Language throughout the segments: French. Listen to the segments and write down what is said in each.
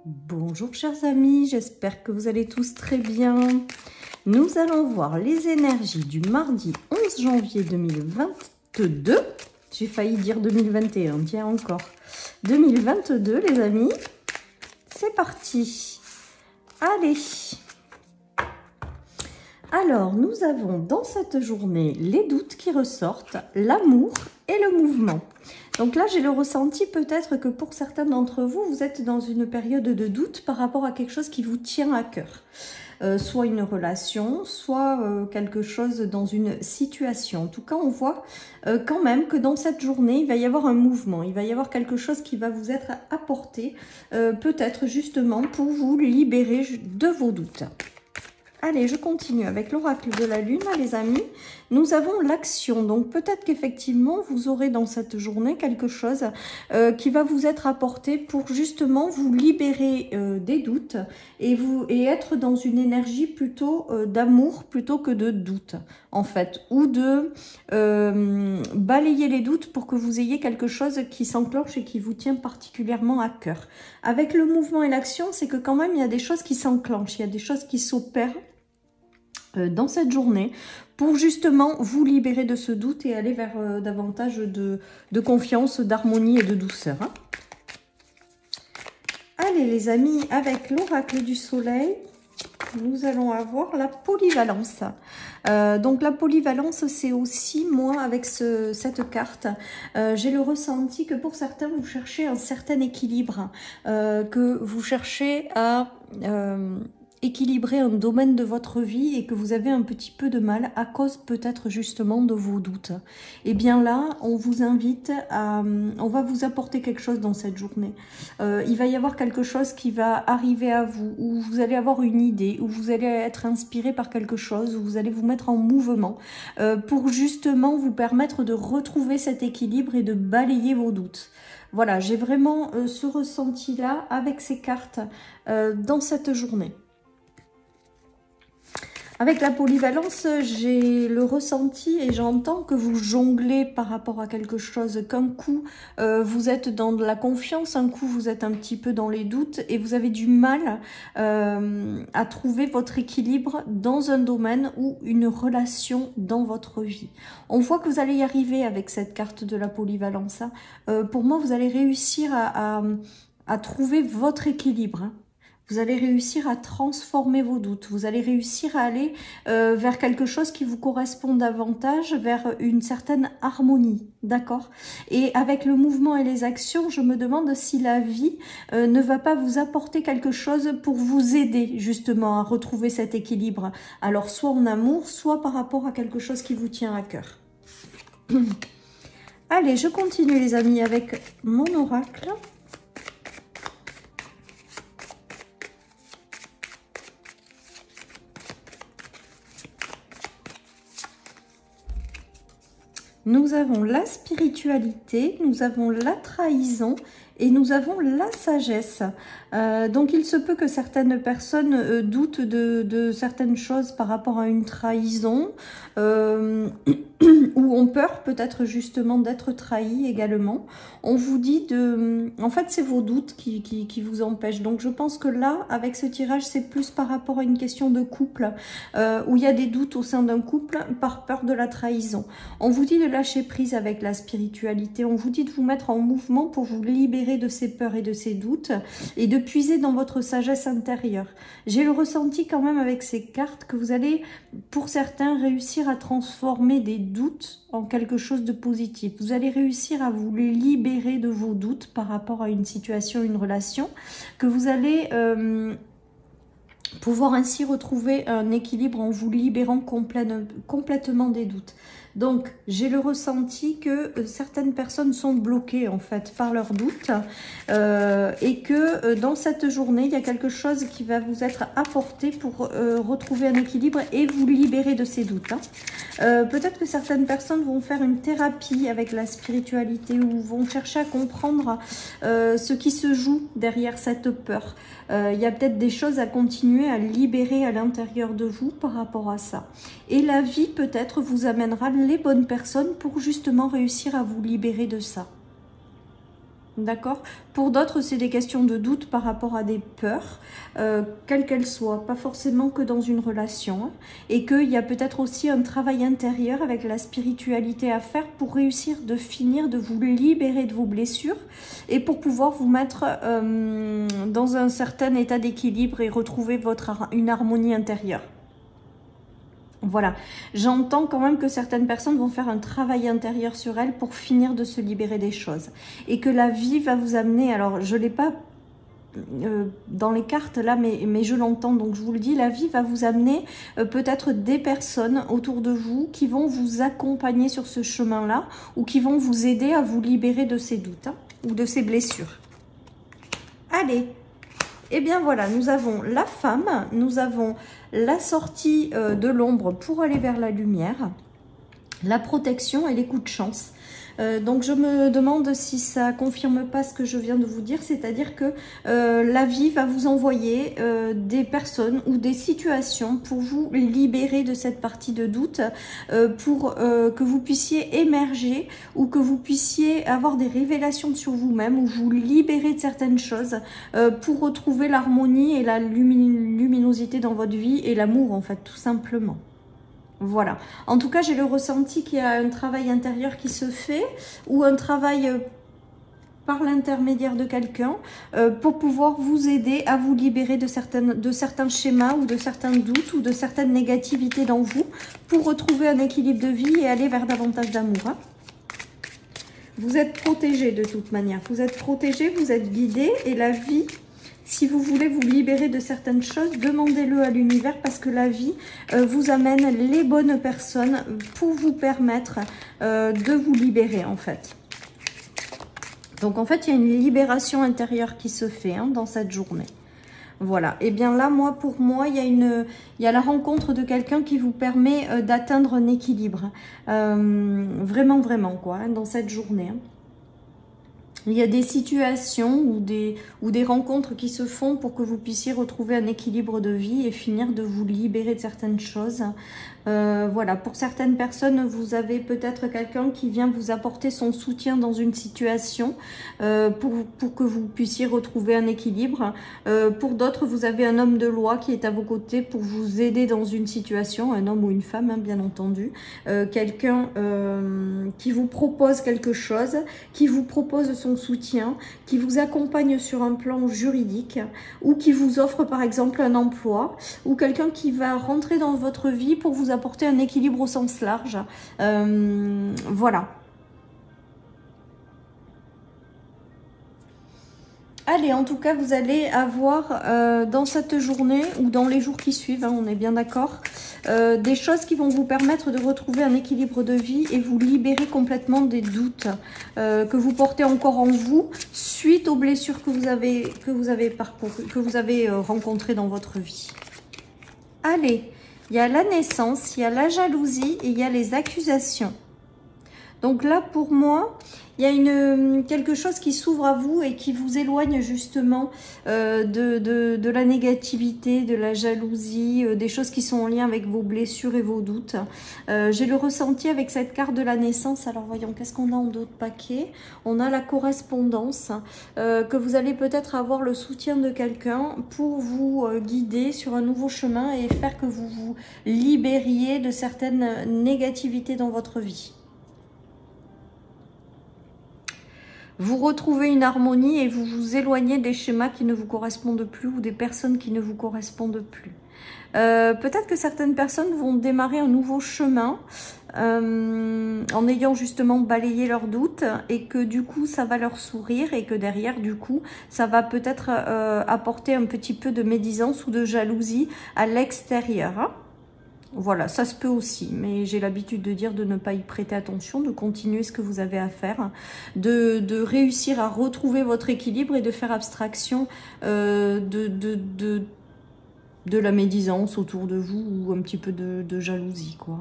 Bonjour chers amis, j'espère que vous allez tous très bien. Nous allons voir les énergies du mardi 11 janvier 2022. J'ai failli dire 2021, tiens encore. 2022 les amis, c'est parti. Allez. Alors nous avons dans cette journée les doutes qui ressortent, l'amour et le mouvement. Donc là, j'ai le ressenti peut-être que pour certains d'entre vous, vous êtes dans une période de doute par rapport à quelque chose qui vous tient à cœur. Soit une relation, soit quelque chose dans une situation. En tout cas, on voit quand même que dans cette journée, il va y avoir un mouvement. Il va y avoir quelque chose qui va vous être apporté, peut-être justement pour vous libérer de vos doutes. Allez, je continue avec l'oracle de la lune, les amis. Nous avons l'action. Donc, peut-être qu'effectivement, vous aurez dans cette journée quelque chose qui va vous être apporté pour justement vous libérer des doutes et être dans une énergie plutôt d'amour plutôt que de doute, en fait. Ou de balayer les doutes pour que vous ayez quelque chose qui s'enclenche et qui vous tient particulièrement à cœur. Avec le mouvement et l'action, c'est que quand même, il y a des choses qui s'enclenchent, il y a des choses qui s'opèrent dans cette journée pour justement vous libérer de ce doute et aller vers davantage de confiance, d'harmonie et de douceur. Hein. Allez les amis, avec l'oracle du soleil, nous allons avoir la polyvalence. Donc la polyvalence, c'est aussi, moi, avec cette carte, j'ai le ressenti que pour certains, vous cherchez un certain équilibre, que vous cherchez à équilibrer un domaine de votre vie et que vous avez un petit peu de mal à cause peut-être justement de vos doutes. Et bien là, on vous invite à... On va vous apporter quelque chose dans cette journée. Il va y avoir quelque chose qui va arriver à vous, où vous allez avoir une idée, où vous allez être inspiré par quelque chose, où vous allez vous mettre en mouvement pour justement vous permettre de retrouver cet équilibre et de balayer vos doutes. Voilà, j'ai vraiment ce ressenti-là avec ces cartes dans cette journée. Avec la polyvalence, j'ai le ressenti et j'entends que vous jonglez par rapport à quelque chose, qu'un coup vous êtes dans de la confiance, un coup vous êtes un petit peu dans les doutes et vous avez du mal à trouver votre équilibre dans un domaine ou une relation dans votre vie. On voit que vous allez y arriver avec cette carte de la polyvalence. Hein. Pour moi, vous allez réussir à trouver votre équilibre. Hein. Vous allez réussir à transformer vos doutes. Vous allez réussir à aller vers quelque chose qui vous correspond davantage, vers une certaine harmonie. D'accord? Et avec le mouvement et les actions, je me demande si la vie ne va pas vous apporter quelque chose pour vous aider justement à retrouver cet équilibre. Alors soit en amour, soit par rapport à quelque chose qui vous tient à cœur. Allez, je continue les amis avec mon oracle. Nous avons la spiritualité, nous avons la trahison et nous avons la sagesse. Donc il se peut que certaines personnes doutent de certaines choses par rapport à une trahison ou ont peur peut-être justement d'être trahi également. On vous dit de... En fait, c'est vos doutes qui vous empêchent. Donc je pense que là, avec ce tirage, c'est plus par rapport à une question de couple où il y a des doutes au sein d'un couple par peur de la trahison. On vous dit de lâcher prise avec la spiritualité. On vous dit de vous mettre en mouvement pour vous libérer de ces peurs et de ces doutes et de puiser dans votre sagesse intérieure. J'ai le ressenti quand même avec ces cartes que vous allez, pour certains, réussir à transformer des doutes en quelque chose de positif. Vous allez réussir à vous libérer de vos doutes par rapport à une situation, une relation, que vous allez... pouvoir ainsi retrouver un équilibre en vous libérant complètement des doutes. Donc, j'ai le ressenti que certaines personnes sont bloquées en fait par leurs doutes et que dans cette journée, il y a quelque chose qui va vous être apporté pour retrouver un équilibre et vous libérer de ces doutes. Hein. Peut-être que certaines personnes vont faire une thérapie avec la spiritualité ou vont chercher à comprendre ce qui se joue derrière cette peur. Il y a peut-être des choses à continuer à libérer à l'intérieur de vous par rapport à ça. Et la vie peut-être vous amènera les bonnes personnes pour justement réussir à vous libérer de ça. D'accord? Pour d'autres, c'est des questions de doute par rapport à des peurs, quelles qu'elles soient, pas forcément que dans une relation. Hein, et qu'il y a peut-être aussi un travail intérieur avec la spiritualité à faire pour réussir de finir, de vous libérer de vos blessures et pour pouvoir vous mettre dans un certain état d'équilibre et retrouver une harmonie intérieure. Voilà, j'entends quand même que certaines personnes vont faire un travail intérieur sur elles pour finir de se libérer des choses. Et que la vie va vous amener, alors je ne l'ai pas dans les cartes là, mais je l'entends, donc je vous le dis, la vie va vous amener peut-être des personnes autour de vous qui vont vous accompagner sur ce chemin-là ou qui vont vous aider à vous libérer de ces doutes hein, ou de ces blessures. Allez! Et bien voilà, nous avons la femme, nous avons la sortie de l'ombre pour aller vers la lumière, la protection et les coups de chance. Donc je me demande si ça confirme pas ce que je viens de vous dire, c'est-à-dire que la vie va vous envoyer des personnes ou des situations pour vous libérer de cette partie de doute, pour que vous puissiez émerger ou que vous puissiez avoir des révélations sur vous-même ou vous libérer de certaines choses pour retrouver l'harmonie et la luminosité dans votre vie et l'amour en fait tout simplement. Voilà. En tout cas, j'ai le ressenti qu'il y a un travail intérieur qui se fait ou un travail par l'intermédiaire de quelqu'un pour pouvoir vous aider à vous libérer de certains schémas ou de certains doutes ou de certaines négativités dans vous pour retrouver un équilibre de vie et aller vers davantage d'amour. Hein. Vous êtes protégé de toute manière. Vous êtes protégé, vous êtes guidé et la vie... Si vous voulez vous libérer de certaines choses, demandez-le à l'univers parce que la vie vous amène les bonnes personnes pour vous permettre de vous libérer en fait. Donc en fait, il y a une libération intérieure qui se fait hein, dans cette journée. Voilà. Et bien là, pour moi, il y a la rencontre de quelqu'un qui vous permet d'atteindre un équilibre. Vraiment, vraiment quoi, hein, dans cette journée. Hein. Il y a des situations ou des rencontres qui se font pour que vous puissiez retrouver un équilibre de vie et finir de vous libérer de certaines choses. Voilà, pour certaines personnes, vous avez peut-être quelqu'un qui vient vous apporter son soutien dans une situation pour que vous puissiez retrouver un équilibre. Pour d'autres, vous avez un homme de loi qui est à vos côtés pour vous aider dans une situation, un homme ou une femme, hein, bien entendu. Quelqu'un qui vous propose quelque chose, qui vous propose son soutien, qui vous accompagne sur un plan juridique ou qui vous offre par exemple un emploi ou quelqu'un qui va rentrer dans votre vie pour vous apporter un équilibre au sens large. Voilà. Allez, en tout cas, vous allez avoir dans cette journée ou dans les jours qui suivent, hein, on est bien d'accord, des choses qui vont vous permettre de retrouver un équilibre de vie et vous libérer complètement des doutes que vous portez encore en vous suite aux blessures que vous avez rencontrées dans votre vie. Allez, il y a la naissance, il y a la jalousie et il y a les accusations. Donc là, pour moi, il y a quelque chose qui s'ouvre à vous et qui vous éloigne justement de la négativité, de la jalousie, des choses qui sont en lien avec vos blessures et vos doutes. J'ai le ressenti avec cette carte de la naissance. Alors voyons, qu'est-ce qu'on a en d'autres paquets? On a la correspondance, que vous allez peut-être avoir le soutien de quelqu'un pour vous guider sur un nouveau chemin et faire que vous vous libériez de certaines négativités dans votre vie. Vous retrouvez une harmonie et vous vous éloignez des schémas qui ne vous correspondent plus ou des personnes qui ne vous correspondent plus. Peut-être que certaines personnes vont démarrer un nouveau chemin en ayant justement balayé leurs doutes et que du coup ça va leur sourire et que derrière du coup ça va peut-être apporter un petit peu de médisance ou de jalousie à l'extérieur. Hein. Voilà, ça se peut aussi, mais j'ai l'habitude de dire de ne pas y prêter attention, de continuer ce que vous avez à faire, de réussir à retrouver votre équilibre et de faire abstraction de la médisance autour de vous ou un petit peu de jalousie, quoi.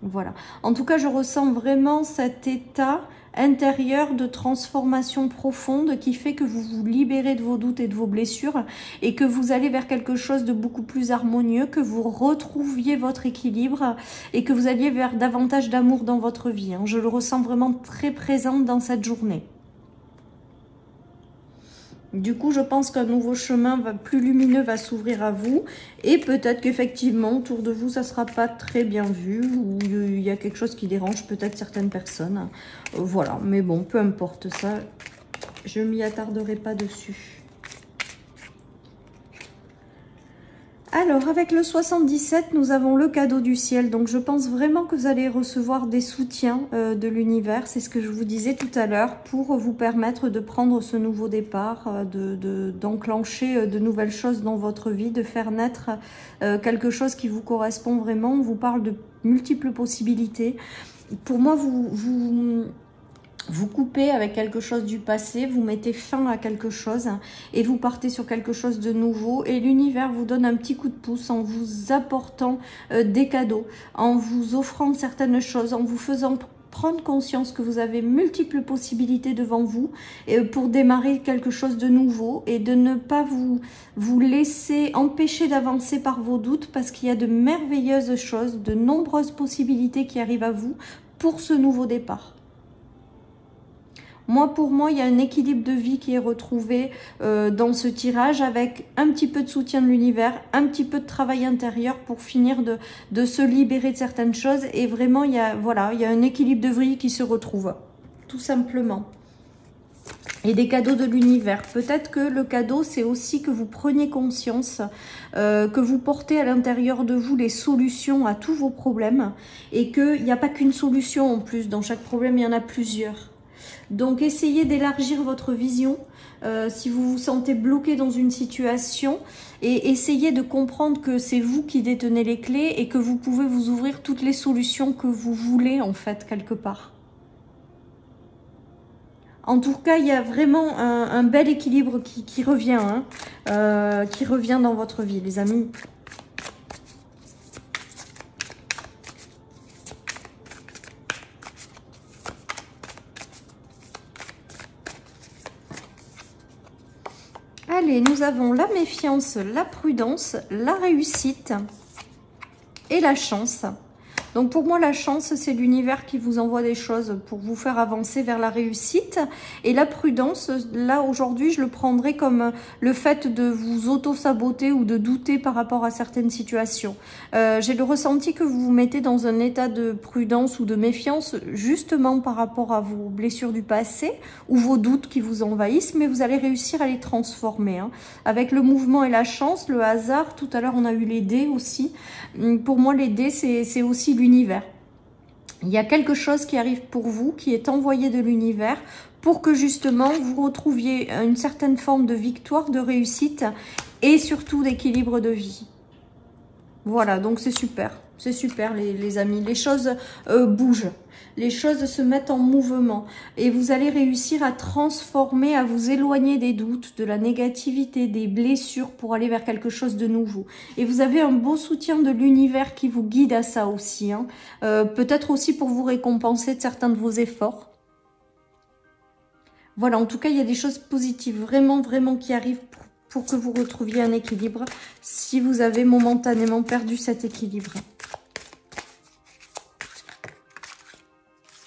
Voilà. En tout cas, je ressens vraiment cet état intérieur de transformation profonde qui fait que vous vous libérez de vos doutes et de vos blessures et que vous allez vers quelque chose de beaucoup plus harmonieux, que vous retrouviez votre équilibre et que vous alliez vers davantage d'amour dans votre vie. Je le ressens vraiment très présent dans cette journée. Du coup, je pense qu'un nouveau chemin plus lumineux va s'ouvrir à vous. Et peut-être qu'effectivement, autour de vous, ça ne sera pas très bien vu. Ou il y a quelque chose qui dérange peut-être certaines personnes. Voilà, mais bon, peu importe ça. Je ne m'y attarderai pas dessus. Alors, avec le 77, nous avons le cadeau du ciel. Donc, je pense vraiment que vous allez recevoir des soutiens de l'univers. C'est ce que je vous disais tout à l'heure, pour vous permettre de prendre ce nouveau départ, d'enclencher de nouvelles choses dans votre vie, de faire naître quelque chose qui vous correspond vraiment. On vous parle de multiples possibilités. Pour moi, vous coupez avec quelque chose du passé, vous mettez fin à quelque chose et vous partez sur quelque chose de nouveau. Et l'univers vous donne un petit coup de pouce en vous apportant des cadeaux, en vous offrant certaines choses, en vous faisant prendre conscience que vous avez multiples possibilités devant vous et pour démarrer quelque chose de nouveau et de ne pas vous laisser empêcher d'avancer par vos doutes, parce qu'il y a de merveilleuses choses, de nombreuses possibilités qui arrivent à vous pour ce nouveau départ. Pour moi, il y a un équilibre de vie qui est retrouvé dans ce tirage, avec un petit peu de soutien de l'univers, un petit peu de travail intérieur pour finir de se libérer de certaines choses. Et vraiment, il y a un équilibre de vie qui se retrouve, tout simplement. Et des cadeaux de l'univers. Peut-être que le cadeau, c'est aussi que vous preniez conscience, que vous portez à l'intérieur de vous les solutions à tous vos problèmes. Et qu'il n'y a pas qu'une solution en plus. Dans chaque problème, il y en a plusieurs. Donc, essayez d'élargir votre vision si vous vous sentez bloqué dans une situation, et essayez de comprendre que c'est vous qui détenez les clés et que vous pouvez vous ouvrir toutes les solutions que vous voulez, en fait, quelque part. En tout cas, il y a vraiment un bel équilibre qui revient, qui revient dans votre vie, les amis. Allez, nous avons la méfiance, la prudence, la réussite et la chance. Donc pour moi, la chance, c'est l'univers qui vous envoie des choses pour vous faire avancer vers la réussite. Et la prudence, là aujourd'hui, je le prendrais comme le fait de vous auto-saboter ou de douter par rapport à certaines situations. J'ai le ressenti que vous vous mettez dans un état de prudence ou de méfiance justement par rapport à vos blessures du passé ou vos doutes qui vous envahissent, mais vous allez réussir à les transformer. Avec le mouvement et la chance, le hasard, tout à l'heure on a eu les dés aussi. Pour moi, les dés, c'est aussi l'univers. Il y a quelque chose qui arrive pour vous, qui est envoyé de l'univers pour que justement vous retrouviez une certaine forme de victoire, de réussite et surtout d'équilibre de vie. Voilà, donc c'est super les amis. Les choses bougent, les choses se mettent en mouvement et vous allez réussir à transformer, à vous éloigner des doutes, de la négativité, des blessures pour aller vers quelque chose de nouveau. Et vous avez un beau soutien de l'univers qui vous guide à ça aussi, peut-être aussi pour vous récompenser de certains de vos efforts. Voilà, en tout cas, il y a des choses positives, vraiment qui arrivent pour que vous retrouviez un équilibre si vous avez momentanément perdu cet équilibre.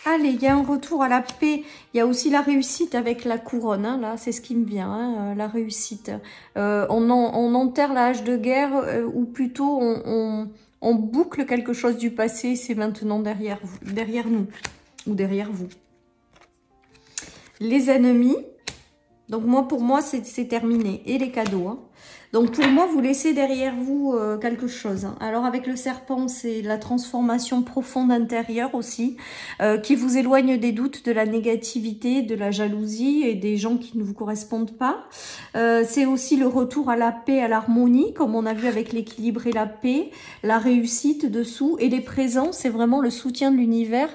Allez, il y a un retour à la paix. Il y a aussi la réussite avec la couronne. Là, c'est ce qui me vient, la réussite. On enterre la hache de guerre, ou plutôt on boucle quelque chose du passé. C'est maintenant derrière nous ou derrière vous. Les ennemis. Donc pour moi, c'est terminé. Et les cadeaux. Donc pour moi, vous laissez derrière vous quelque chose. Alors avec le serpent, c'est la transformation profonde intérieure aussi, qui vous éloigne des doutes, de la négativité, de la jalousie et des gens qui ne vous correspondent pas. C'est aussi le retour à la paix, à l'harmonie, comme on a vu avec l'équilibre et la paix, la réussite dessous. Et les présents, c'est vraiment le soutien de l'univers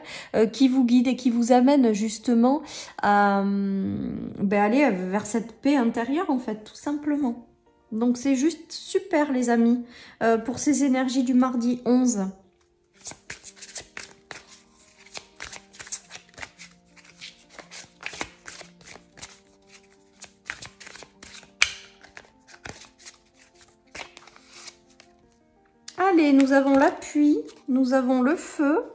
qui vous guide et qui vous amène justement à aller vers cette paix intérieure, en fait, tout simplement. Donc c'est juste super les amis, pour ces énergies du mardi 11. Allez, nous avons l'appui, nous avons le feu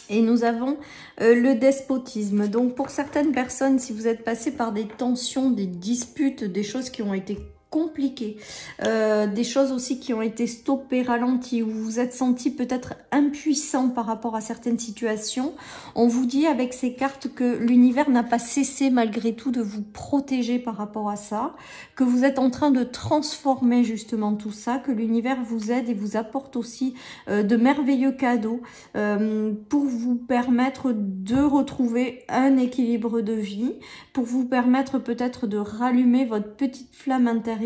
et nous avons le despotisme. Donc pour certaines personnes, si vous êtes passé par des tensions, des disputes, des choses qui ont été compliquées, des choses aussi qui ont été stoppées, ralenties, où vous vous êtes senti peut-être impuissant par rapport à certaines situations, on vous dit avec ces cartes que l'univers n'a pas cessé malgré tout de vous protéger par rapport à ça, que vous êtes en train de transformer justement tout ça, que l'univers vous aide et vous apporte aussi de merveilleux cadeaux pour vous permettre de retrouver un équilibre de vie, pour vous permettre peut-être de rallumer votre petite flamme intérieure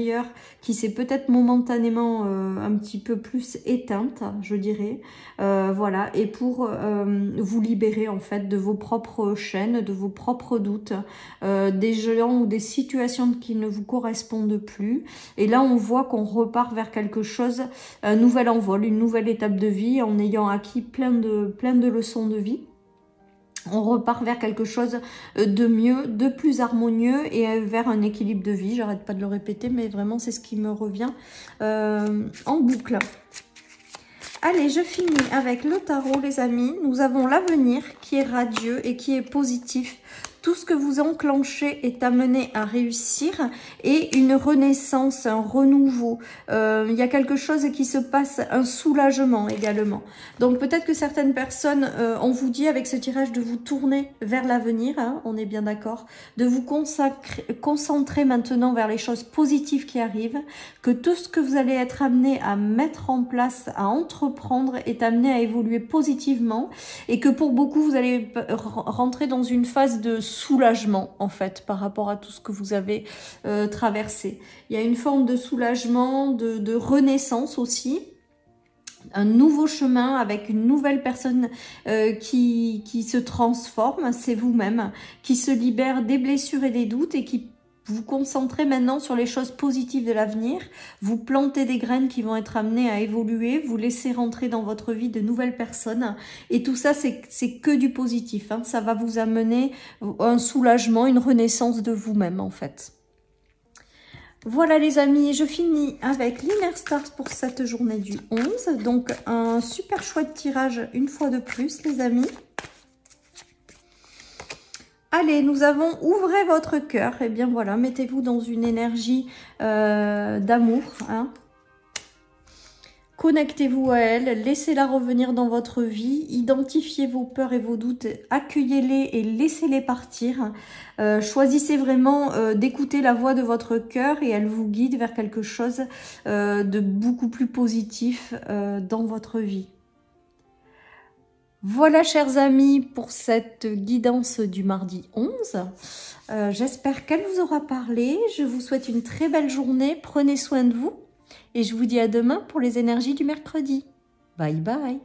qui s'est peut-être momentanément un petit peu plus éteinte, je dirais, voilà, et pour vous libérer en fait de vos propres chaînes, de vos propres doutes, des gens ou des situations qui ne vous correspondent plus. Et là, on voit qu'on repart vers quelque chose, un nouvel envol, une nouvelle étape de vie, en ayant acquis plein de leçons de vie. On repart vers quelque chose de mieux, de plus harmonieux et vers un équilibre de vie. J'arrête pas de le répéter, mais vraiment c'est ce qui me revient en boucle. Allez, je finis avec le tarot, les amis. Nous avons l'avenir qui est radieux et qui est positif. Tout ce que vous enclenchez est amené à réussir et une renaissance, un renouveau. Il y a quelque chose qui se passe, un soulagement également. Donc peut-être que certaines personnes, on vous dit avec ce tirage de vous tourner vers l'avenir, hein, on est bien d'accord, de vous concentrer maintenant vers les choses positives qui arrivent, que tout ce que vous allez être amené à mettre en place, à entreprendre est amené à évoluer positivement et que pour beaucoup, vous allez rentrer dans une phase de soulagement en fait par rapport à tout ce que vous avez traversé. Il y a une forme de soulagement, de renaissance aussi, un nouveau chemin avec une nouvelle personne qui se transforme, c'est vous-même, qui se libère des blessures et des doutes et qui vous concentrez maintenant sur les choses positives de l'avenir, vous plantez des graines qui vont être amenées à évoluer, vous laissez rentrer dans votre vie de nouvelles personnes et tout ça c'est que du positif, hein. Ça va vous amener un soulagement, une renaissance de vous-même en fait. Voilà les amis, je finis avec l'Inner Stars pour cette journée du 11, donc un super chouette tirage une fois de plus les amis. Allez, nous avons « Ouvrez votre cœur ». Et bien voilà, mettez-vous dans une énergie d'amour. Hein. Connectez-vous à elle, laissez-la revenir dans votre vie. Identifiez vos peurs et vos doutes, accueillez-les et laissez-les partir. Choisissez vraiment d'écouter la voix de votre cœur et elle vous guide vers quelque chose de beaucoup plus positif dans votre vie. Voilà, chers amis, pour cette guidance du mardi 11. J'espère qu'elle vous aura parlé. Je vous souhaite une très belle journée. Prenez soin de vous. Et je vous dis à demain pour les énergies du mercredi. Bye bye.